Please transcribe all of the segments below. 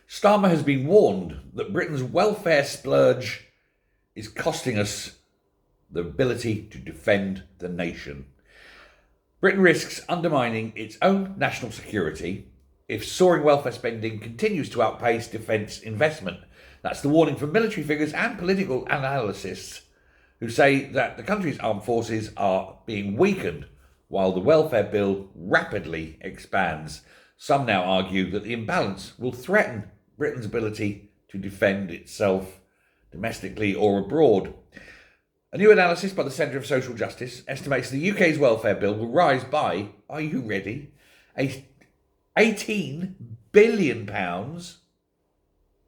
Starmer has been warned that Britain's welfare splurge is costing us the ability to defend the nation. Britain risks undermining its own national security if soaring welfare spending continues to outpace defence investment. That's the warning from military figures and political analysts who say that the country's armed forces are being weakened while the welfare bill rapidly expands. Some now argue that the imbalance will threaten Britain's ability to defend itself domestically or abroad. A new analysis by the Centre of Social Justice estimates the UK's welfare bill will rise by, are you ready, £18 billion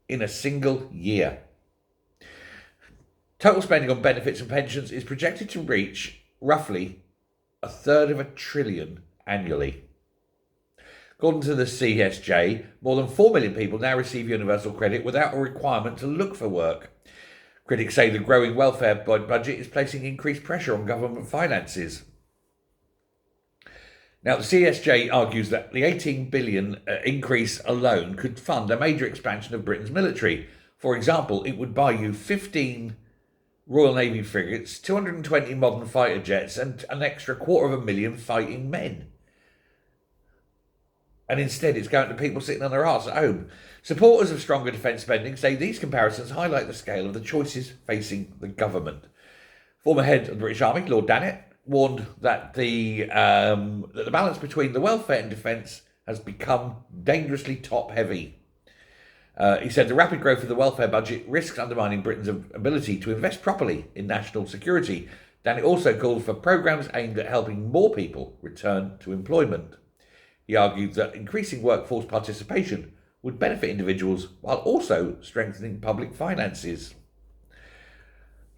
in a single year. Total spending on benefits and pensions is projected to reach roughly £1/3 trillion annually. According to the CSJ, more than 4 million people now receive universal credit without a requirement to look for work. Critics say the growing welfare budget is placing increased pressure on government finances. Now, the CSJ argues that the 18 billion increase alone could fund a major expansion of Britain's military. For example, it would buy you 15 Royal Navy frigates, 220 modern fighter jets, and an extra 250,000 fighting men. And instead, it's going to people sitting on their arse at home. Supporters of stronger defence spending say these comparisons highlight the scale of the choices facing the government. Former head of the British Army, Lord Dannatt, warned that the balance between the welfare and defence has become dangerously top-heavy. He said the rapid growth of the welfare budget risks undermining Britain's ability to invest properly in national security. Dannatt also called for programmes aimed at helping more people return to employment. He argued that increasing workforce participation would benefit individuals while also strengthening public finances.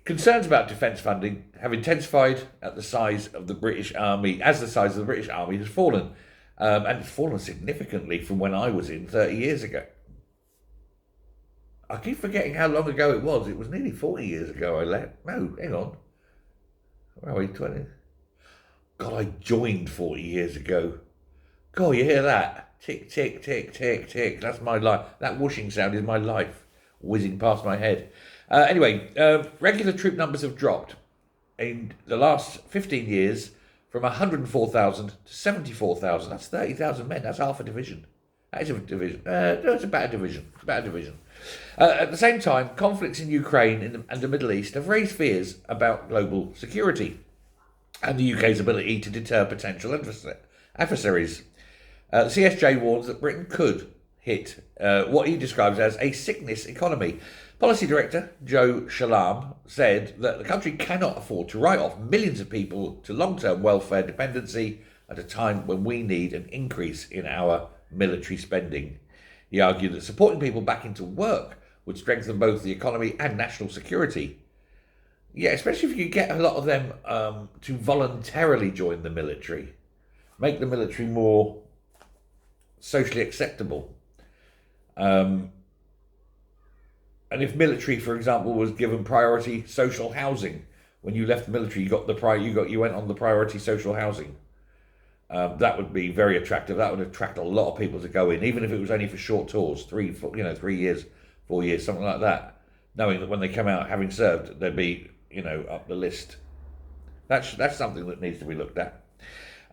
Concerns about defence funding have intensified at the size of the British Army, as the size of the British Army has fallen. And it's fallen significantly from when I was in 30 years ago. I keep forgetting how long ago it was. It was nearly 40 years ago I left. No, hang on. Where are we, 20? God, I joined 40 years ago. God, you hear that? Tick, tick, tick, tick, tick. That's my life. That whooshing sound is my life, whizzing past my head. Anyway, regular troop numbers have dropped in the last 15 years from 104,000 to 74,000. That's 30,000 men. That's half a division. That is a division. No, it's about a division. It's about a division. At the same time, conflicts in Ukraine and the Middle East have raised fears about global security and the UK's ability to deter potential adversaries. The CSJ warns that Britain could hit what he describes as a sickness economy. Policy Director Joe Shalom said that the country cannot afford to write off millions of people to long-term welfare dependency at a time when we need an increase in our military spending. He argued that supporting people back into work would strengthen both the economy and national security. Yeah, especially if you get a lot of them to voluntarily join the military. Make the military more socially acceptable. And if military, for example, was given priority social housing, when you left the military, you went on the priority social housing. That would be very attractive. That would attract a lot of people to go in, even if it was only for short tours, 3 years, 4 years, something like that. Knowing that when they come out having served, they'd be, up the list. That's something that needs to be looked at.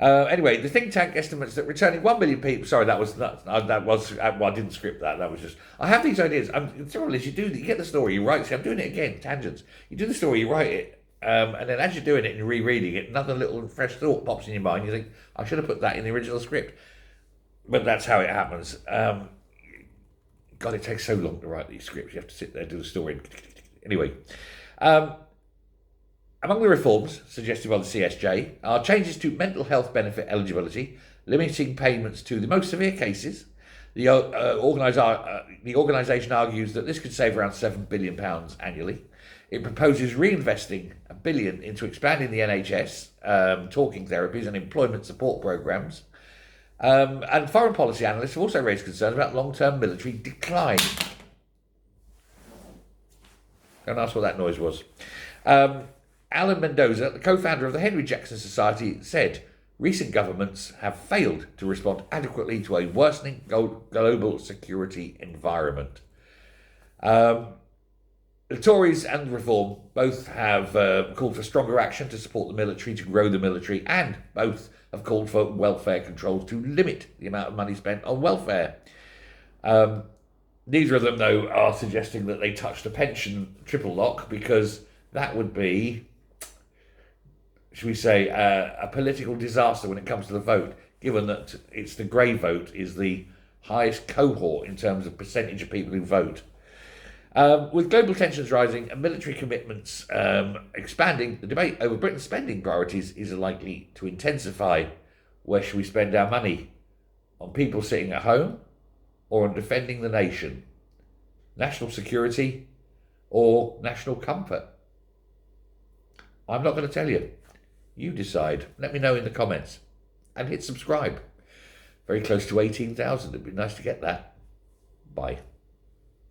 Anyway, the think tank estimates that returning 1 million people. Sorry, that was. I didn't script that. That was just. I have these ideas. The trouble is, you get the story, you write. See, I'm doing it again. Tangents. You do the story, you write it, and then as you're doing it and rereading it, another little fresh thought pops in your mind. You think, I should have put that in the original script, but that's how it happens. God, it takes so long to write these scripts. You have to sit there, do the story. Anyway. Among the reforms suggested by the CSJ are changes to mental health benefit eligibility, limiting payments to the most severe cases. The organisation argues that this could save around £7 billion annually. It proposes reinvesting £1 billion into expanding the NHS, talking therapies and employment support programmes. And foreign policy analysts have also raised concerns about long-term military decline. Don't ask what that noise was. Alan Mendoza, the co-founder of the Henry Jackson Society, said, recent governments have failed to respond adequately to a worsening global security environment. The Tories and Reform both have called for stronger action to support the military, to grow the military, and both have called for welfare controls to limit the amount of money spent on welfare. Neither of them, though, are suggesting that they touch the pension triple lock, because that would be, should we say, a political disaster when it comes to the vote, given that it's the grey vote is the highest cohort in terms of percentage of people who vote. With global tensions rising and military commitments expanding, the debate over Britain's spending priorities is likely to intensify. Where should we spend our money? On people sitting at home, or on defending the nation? National security or national comfort? I'm not going to tell you. You decide. Let me know in the comments. And hit subscribe. Very close to 18,000. It'd be nice to get that. Bye.